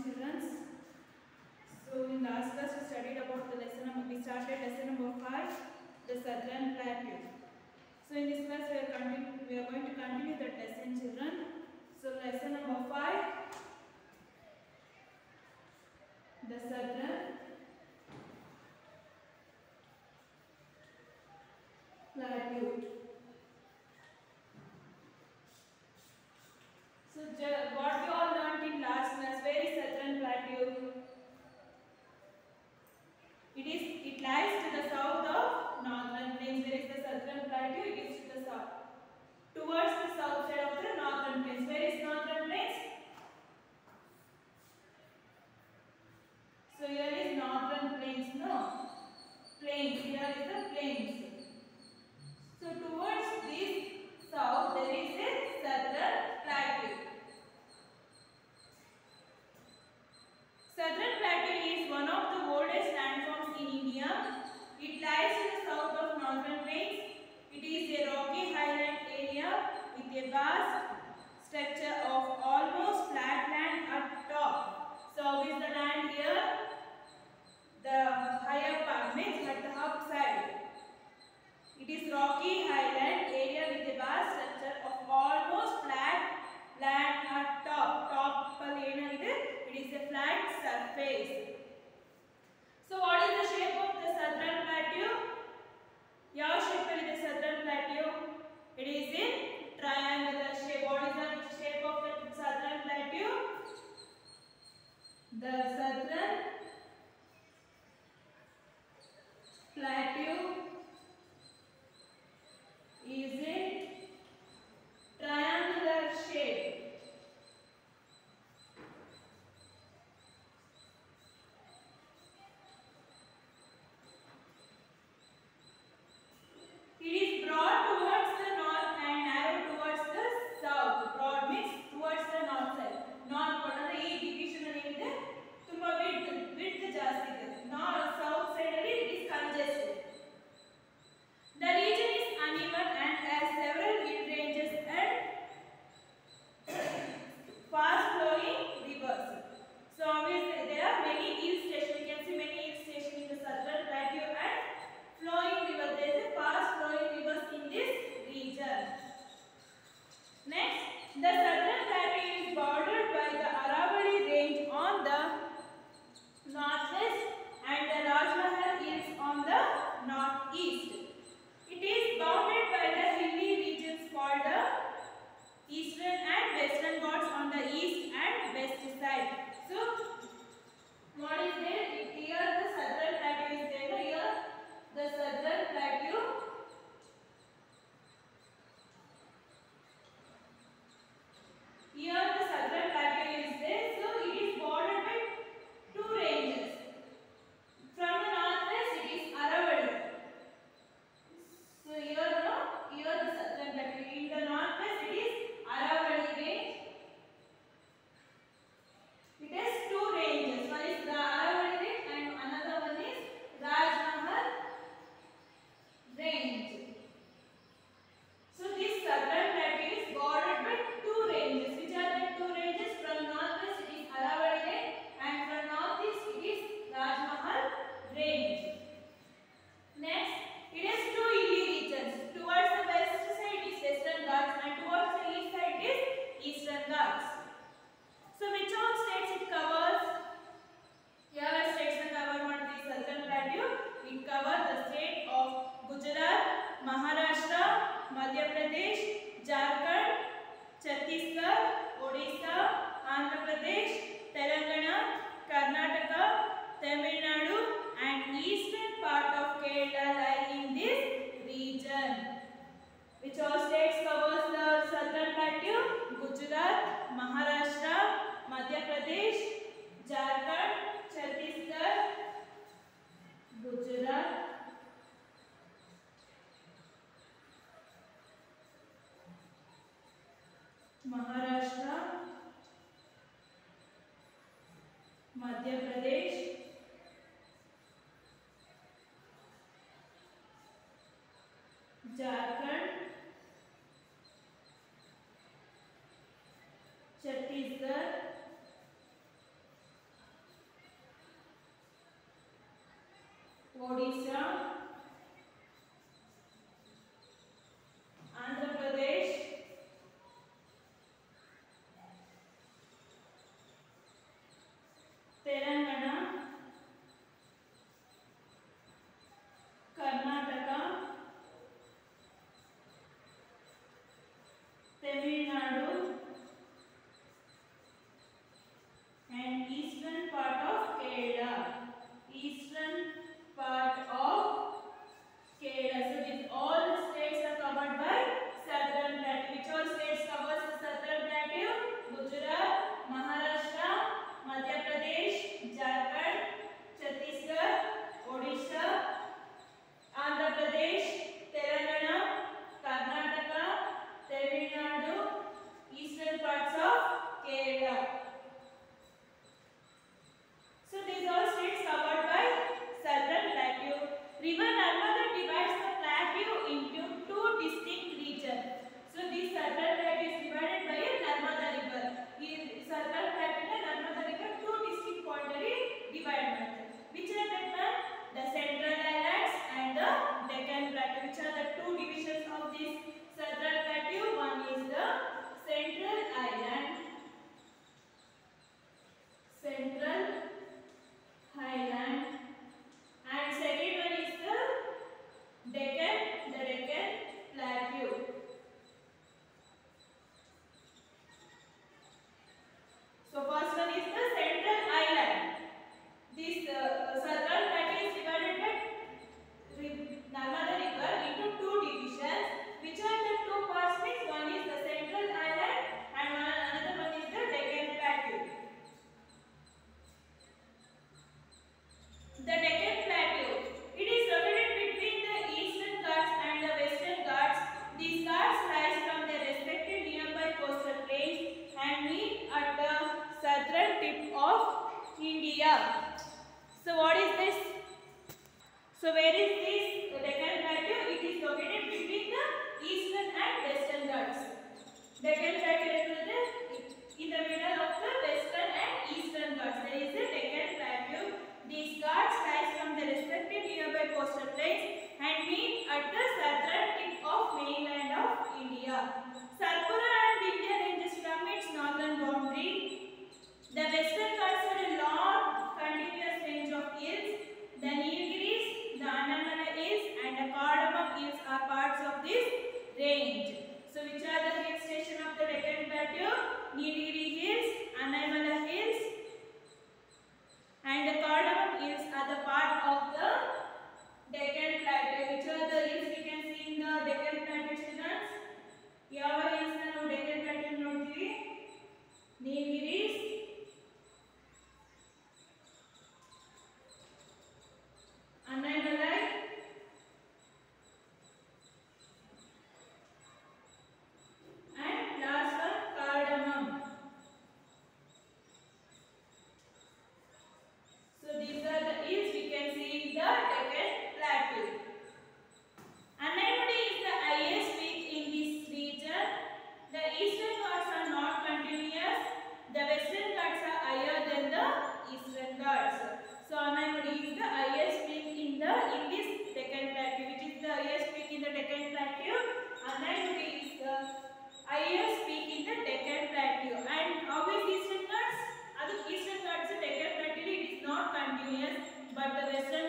children. So in last class we studied about the lesson. We started lesson number 5, the Southern Plateau. So in this class we are going to continue that lesson, children. So lesson number 5, the Southern Plateau. So what we all learned in last class, where is Southern Plateau? It lies to the south of Northern Plains. Where is the Southern Plateau? It is to the south. Towards the south side of the Northern Plains. Where is Northern Plains? So here is Northern Plains, no? Plains. Here is the plains. So towards this south there is a Southern Plateau. Southern Plateau is one of the oldest landforms in India. It lies to the south of Northern Plains. It is a rocky highland area with a vast structure of almost flat land at top. So how is the land here? The higher part means at the upside. It is rocky highland area with a vast structure of almost flat land at top. Top it is a flat surface. So what is the shape of the Southern Plateau? ಯಾವ shape is the Southern Plateau? It is in triangular shape. What is the shape of the Southern Plateau? The Southern Plateau is in triangular shape. It is broad towards the north and narrow towards the south. Broad means towards the north side. North part of the division is tumba width ಜಾಸ್ತಿ ಇದೆ. North south side it is congested. The region is uneven and has several hill ranges and fast flowing rivers. So obviously there are many hill stations. You can see many hill stations in the Southern Plateau and flowing river. There is a fast flowing rivers in this region. Next, the Southern Plateau is bordered by the Aravalli range on the northwest and the Rajmahal Hills on the northeast. It is bounded by the hilly regions called the Eastern and Western Ghats on the east and west side. So, what is there? Here the Southern Plateau is there. Here the Southern Plateau. Here the Southern Plateau is there. So, it is bordered by two ranges. From the northwest, it is Aravalli. So here the Southern Plateau. In the northwest it is Aravalli range. It has two ranges. One is the Aravalli range and another one is Rajmahal range. So this Southern Plateau is bordered by two ranges. Which are the two ranges? From northwest it is Aravalli range and from northeast it is Rajmahal range. Next, it has two hilly regions. Towards the west side is Western Ghats and towards the east side is Eastern Ghats. So which all states it covers? Here states that cover one of the Southern Plateau. It covers the state of Gujarat, Maharashtra, Madhya Pradesh, Jharkhand, Chhattisgarh, Odisha, Andhra Pradesh, Telangana, Karnataka, Tamil Nadu and eastern part of Kerala lie in this region. Which all states covers the Southern Plateau? Gujarat, Maharashtra, Madhya Pradesh, Jharkhand, Chhattisgarh, Gujarat, Maharashtra, Madhya Pradesh, Jharkhand, Chhattisgarh, Odisha, Andhra Pradesh, Telangana, Karnataka, Tamil Nadu, and eastern part of Kerala. Eastern part of Kerala. So these all the states are covered by southern plateau. Which all states covers the southern plateau? Gujarat, Maharashtra, Madhya Pradesh, Jharkhand, Chhattisgarh, Odisha, Andhra Pradesh, Telangana, Karnataka, Tamil Nadu, eastern parts of Kerala. So these all states covered by southern plateau. River Narmada divides the plateau into two distinct regions. So this southern plateau is divided by a Narmada river. In southern plateau and Narmada river two distinct points are divided. Which are that one? The Central Highlands and the Deccan Plateau. Which are the two divisions of this southern plateau? One is the Central Highland. Central Highland, and second one is the Deccan Plateau. So first one is the Central Highland. This southern plateau is divided by Narmada river into two divisions. Which are the two parts? Means one is the Central Highland and another one is the Deccan Plateau. The Deccan Plateau. It is located between the Eastern Ghats and the Western Ghats. These Ghats rise from their respective nearby coastal plains and meet at the southern tip of India. So what is this? So where is this Deccan Plateau? It is located between the Eastern and Western Ghats. Deccan Plateau is in the middle of the Western and Eastern Ghats. There is the Deccan Plateau. These Ghats rise from the respective nearby coastal plains and meet at the southern tip of mainland of India. Satpura and Vindhya ranges from its northern boundary. The Western Ghats are a long continuous range of hills. The Nilgiris, the Anamala Hills and the Cardamom Hills are parts of this range. So which are the hill stations of the Deccan Plateau? Nilgiri Hills, Anamala Hills and the Cardamom Hills are the part of the Deccan Plateau. Which are the hills we can see in the Deccan Plateau, children? ಯಾವ hills ನಾವು Deccan Plateau ನೋಡ್ತೀವಿ? Nilgiris, Anaimalai and last one Cardamom. So these are the hills we can see in the Deccan Plateau. Anaimudi is the highest peak in this region. The eastern Ghats are not continuous. The western Ghats are higher than the eastern Ghats. So Anaimudi is the highest peak in this Deccan Plateau. Which is the highest peak in the Deccan Plateau? Anaimudi is the highest peak in the Deccan Plateau. And how is eastern Ghats? Eastern Ghats and Deccan Plateau it is not continuous, but the western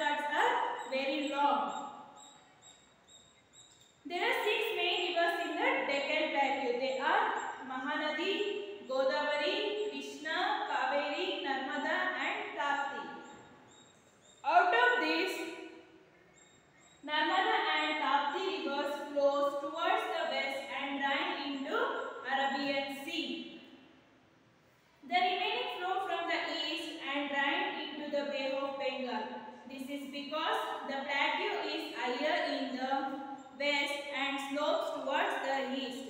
Ghats are very long. There are 6 main rivers in the Deccan Plateau. They are Mahanadi, Godavari, Krishna, Kaveri, Narmada and Tapti. Out of these, Narmada and Tapti rivers flows towards the west and drain into Arabian Sea. The remaining flow from the east and drain into the Bay of Bengal. This is because the plateau is higher in the west and slopes towards the east.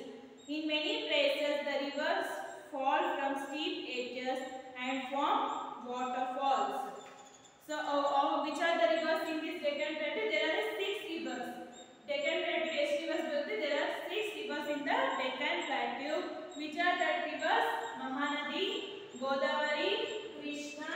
In many places, the rivers fall from steep edges and form waterfalls. So, which are the rivers in this Deccan Plateau? There are 6 rivers. Deccan Plateau, rivers there are 6 rivers in the Deccan Plateau. Which are the rivers? Mahanadi, Godavari, Krishna,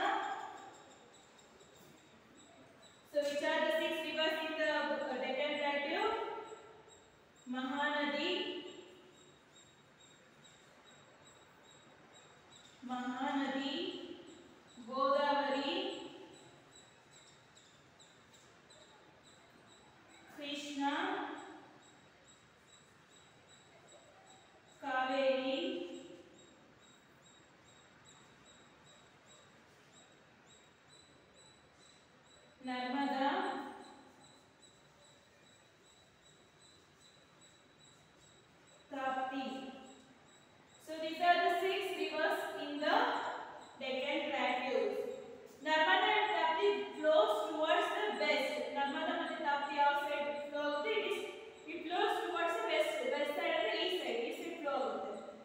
Mahanadi, Godavari, Krishna, Kaveri, Narmada, Tapti. So these are the 6 rivers in the Deccan Plateaus. Narmada and Tapti flows towards the west. Narmada and Tapti outside flow. It flows towards the west side and the east side. East side flow.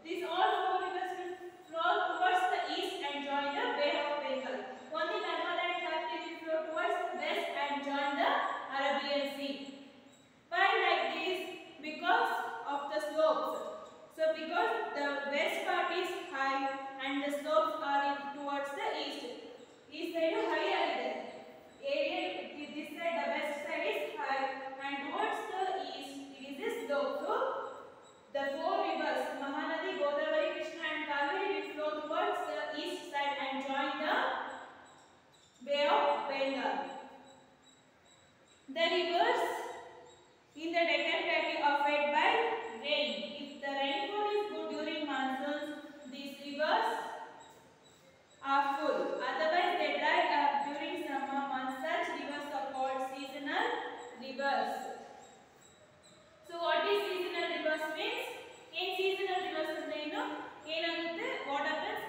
These all 4 rivers will flow towards the east and join the Bay of Bengal. Only Narmada and Tapti will flow towards the west and join the Arabian Sea. Why like this? Because of the slopes. So because the west part is high and the slopes are towards the east. East side high area. This side, the west side is high and towards the east it is a slope. So the 4 rivers Mahanadi, Godavari, Krishna and Kaveri will flow towards the east side and join the Bay of Bengal. The rivers in the Deccan Plateau are fed by rain. If the rainfall is good during monsoons, these rivers are full. Otherwise, they dry up during summer months. Such rivers are called seasonal rivers. So, what is seasonal rivers means? In seasonal rivers, what happens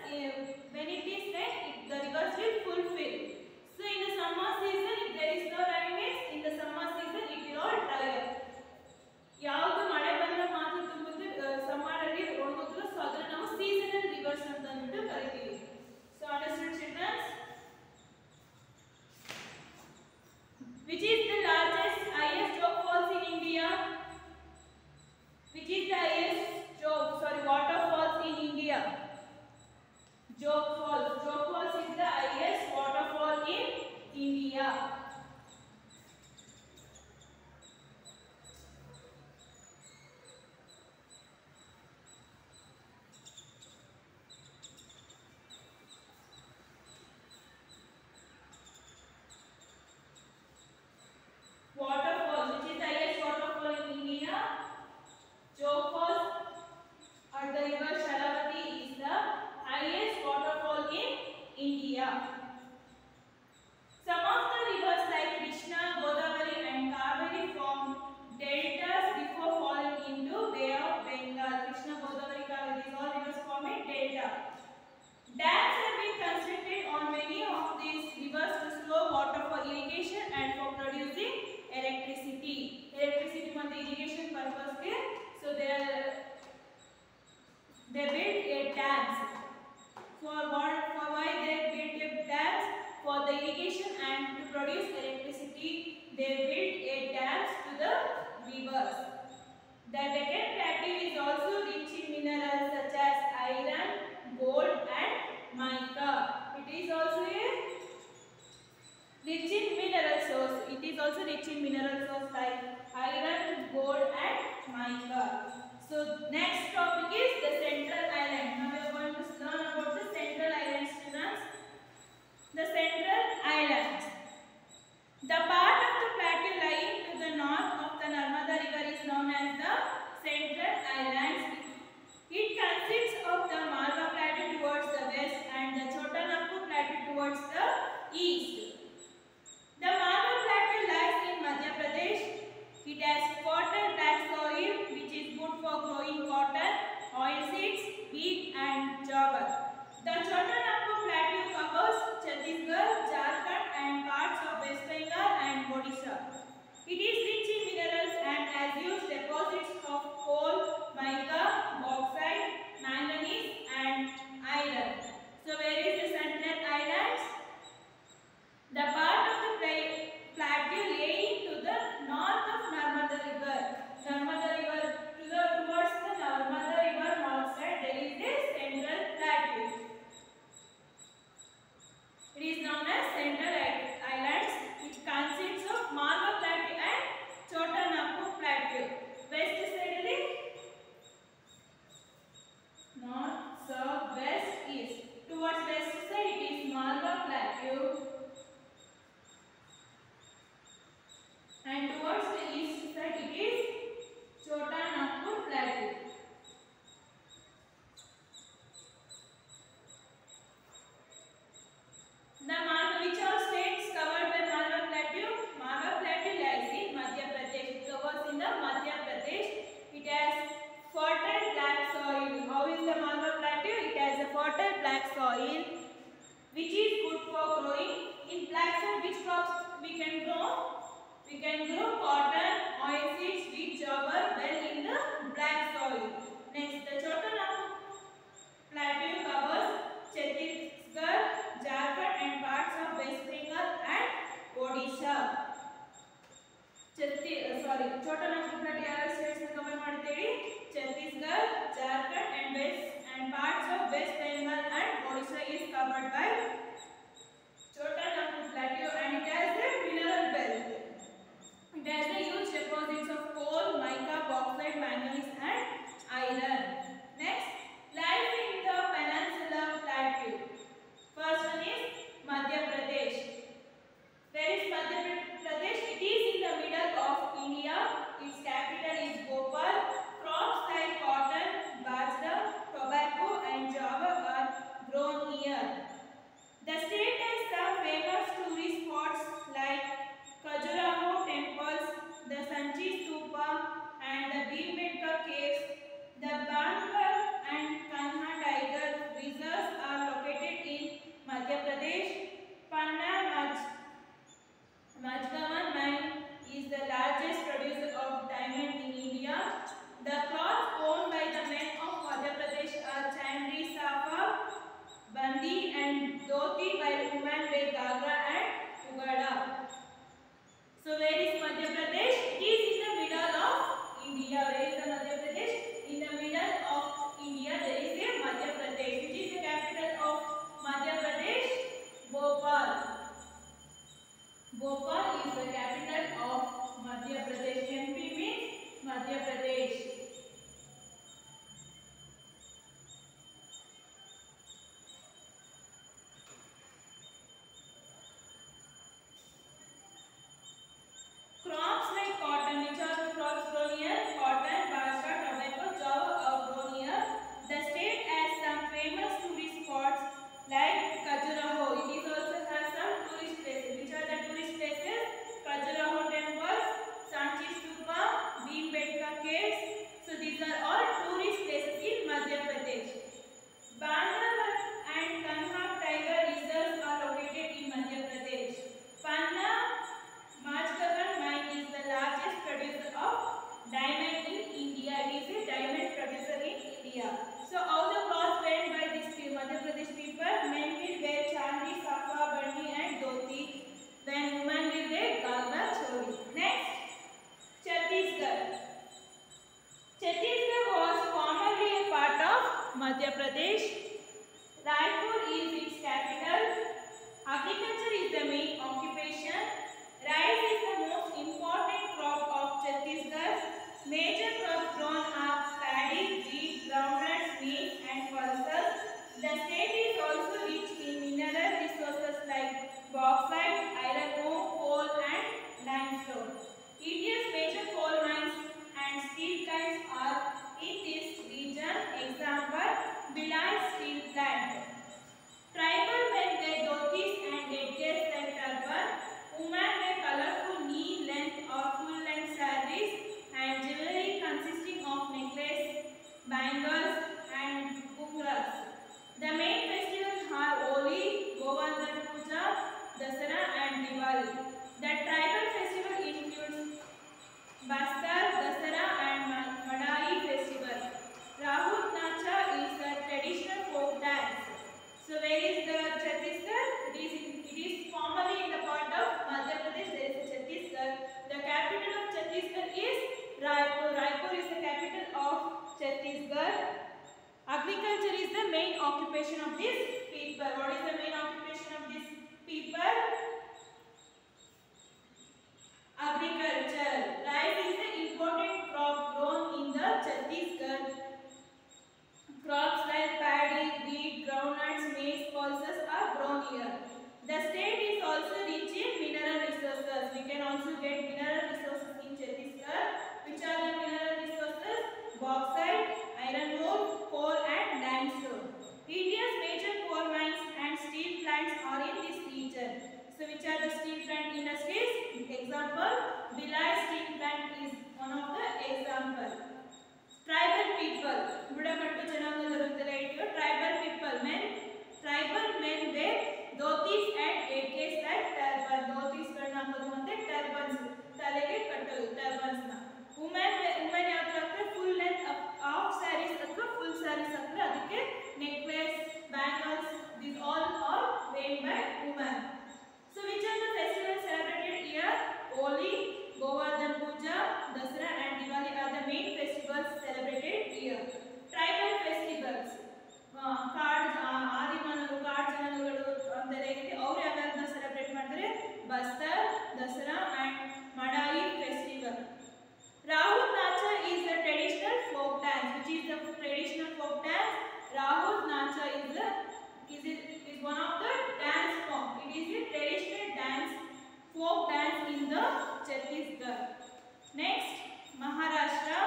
when it is rain, the rivers will fulfill. So, in the summer season, if there is no rain, means in the summer season it will all dry up. ಯಾವುದು ಮಳೆ ಬಂದ ಮಾತ್ರ ತುಂಬುತ್ತೆ ಸಮ್ಮರಲ್ಲಿ ಒಣಗುತ್ತಲ್ಲ so ಅದನ್ನ ನಾವು seasonal reverse ಅಂತ ಅಂದ್ಬಿಟ್ಟು ಕರಿತೀವಿ. So understood childrens? Which is the largest highest jog falls in India? Which is the highest waterfalls in India? Jog falls. Jog falls is the highest waterfall in India. Waterfalls, which is the highest waterfall in India? Jog falls or the river Sharavati is the highest waterfall in India. Some of the rivers like Krishna, Godavari and Kaveri form deltas before falling into Bay of Bengal. Krishna, Godavari, Kaveri, these all rivers form a delta. Dams have been constructed on many of these rivers to store water for irrigation and for producing electricity. Electricity for the irrigation purpose ke. So they built a dams. For why they built a dams? For the irrigation and to produce electricity, they built a dams to the rivers. The Deccan Plateau is also rich in minerals such as iron, gold and mica. It is also a rich in mineral source. It is also rich in mineral source like iron, gold and mica. So next topic is the Central Island. Now we are going to learn about the Central Island, students. The Central Islands. The part of the plateau lying to the north of the Narmada River is known as the Central Islands. It consists of the Malwa Plateau towards the west and the Chota Nagpur Plateau towards the east. The Malwa Plateau lies in Madhya Pradesh. It has fertile black soil which is good for growing cotton, oilseeds, wheat and jowar. The Chota Nagpur Plateau covers Chhattisgarh, Jharkhand and parts of West Bengal and Odisha. It is rich in minerals and has huge deposits of coal, mica, bauxite, manganese and iron. So where is the Central Islands? The part of the plateau laying to the north of Narmada River. Narmada River towards the Narmada River north side there is a Central Plateau. It is known as Central Islands. It consists of Malwa Plateau and Plateau, and towards the east side it is Chota Nagpur Plateau. Which all states covered by Malwa Plateau? Malwa Plateau lies in Madhya Pradesh. It covers in the Madhya Pradesh. It has fertile black soil. How is the Malwa Plateau? It has a fertile black soil which is good for growing. In black soil, which crops we can grow? We can grow cotton, oilseeds, wheat, jowar well in the black soil. Next, the Chota Nagpur Plateau covers Chhattisgarh, Jharkhand and parts of West Bengal and Odisha. Chota Nagpur Plateau ಯಾವ states cover ಮಾಡುತ್ತೇವೆ? Chhattisgarh, Jharkhand and parts of West Bengal and Odisha is covered by Chota Nagpur Plateau, and it has a mineral belt. It has a huge deposits of coal, mica, bauxite, manganese and iron. Next, life in the Peninsular Plateau. First one is Madhya Pradesh. Where is Madhya Pradesh? It is in the middle of India. Its capital is Bhopal. Crops like cotton, bajra, tobacco and jowar are grown here. The state has some famous tourist spots like Khajuraho temples, the Sanchi Stupa and the Bhimbetka caves. The Bandhar and Kanha tiger reserves are located in Madhya Pradesh. Panna Majgaon mine is the largest producer of diamond in India. The cloths worn by the men of Madhya Pradesh are Chandri Safa, Bandi and Dhoti, while women wear Gagra and Ugada. So where is Madhya Pradesh? It is in the middle of India. Where is the Madhya Pradesh? In the middle of India there is a Madhya Pradesh. Which is the capital of Madhya Pradesh? Bhopal. Bhopal is the capital of Madhya Pradesh. MP means Madhya Pradesh. Crops like cotton, which are the crops grown here? Cotton, bajra, tobacco, jowar are grown here. The state has some famous tourist spots like Khajuraho. It is also has some tourist places. Which are the tourist places? Khajuraho temples, Sanchi Stupa, Bhimbetka caves. So these are all tourist places in Madhya Pradesh. Bandhar and Kanha tiger reserves are located in Madhya Pradesh. Panna Majgaon mine is the largest producer of diamond in India. It is a diamond producer in India. So all the clothes worn by this Madhya Pradesh people, men will wear Chandri, Safa, Bandi and Dhoti, then women will wear Gagra, Choli. Next, Chhattisgarh. Chhattisgarh was formerly a part of Madhya Pradesh. Raipur is its capital. Agriculture is the main occupation. Rice is the most important crop of Chhattisgarh. Major crops grown are paddy, wheat, groundnuts, maize and pulses. The state is also rich in mineral resources like bauxite, iron ore, coal and limestone. India's major coal mines and steel plants are in this region. Example, Bhilai Steel Plant. Tribal men wear dhotis and headgears like turban. Women wear colorful knee-length or full-length sarees and jewelry consisting of necklace, bangles and ghungrus. The main festivals are Holi, Govardhan Puja, Dasara and Diwali. The tribal festival includes Bastar, Dasara and Madai festival. Rahut Nacha is a traditional folk dance. So where is the Chhattisgarh? It is formerly in the part of Madhya Pradesh. There is a Chhattisgarh. The capital of Chhattisgarh is Raipur. Raipur is the capital of Chhattisgarh. Agriculture is the main occupation of these people. What is the main occupation of these people? Agriculture. Rice is the important crop grown in the Chhattisgarh. Crops like paddy, wheat, groundnuts, maize, pulses are grown here. The state is also rich in mineral resources. We can also get mineral resources in Chhattisgarh. Which are the mineral resources? Bauxite, iron ore, coal and limestone. India's major coal mines and steel plants are in this region. So which are the steel plant industries? Example, Bhilai steel plant is one of the example. Tribal people, Budapattu Jananga Dorutale ideo. Tribal people, tribal men wear dhotis and AKs like turban. Dhotis karnakodu ಮತ್ತೆ turbans ತಲೆಗೆ ಕಟ್ಟೋದು turbans ನ. Women ಯಾವ ತರ ಹಾಕ್ತಾರೆ? Full length half sarees ಅಥವಾ full sarees ಹಾಕ್ತಾರೆ. ಅದಕ್ಕೆ necklace, bangles, these all are worn by women. So which are the festivals celebrated here? Holi, Govardhan Puja, Dasara and Diwali are the main festivals celebrated here. Tribal festivals. ಆದಿಮಾನವರು ಕಾಡ್ ಜನಾಂಗಗಳು ಅಂತ ಹೇಳಿ ಅವರು ಯಾವ್ಯಾವನ್ನ celebrate ಮಾಡ್ತಾರೆ? Bastar, Dasara and Madai festival. Rahul Nacha is the traditional folk dance. Which is the traditional folk dance? Rahul Nacha is one of the dance form. It is a traditional dance, folk dance in the Chhattisgarh. Next, Maharashtra,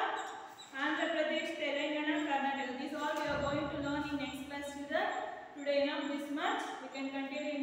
Andhra Pradesh, Telangana, Karnataka. These all we are going to learn in next class. Today, now this much. We can continue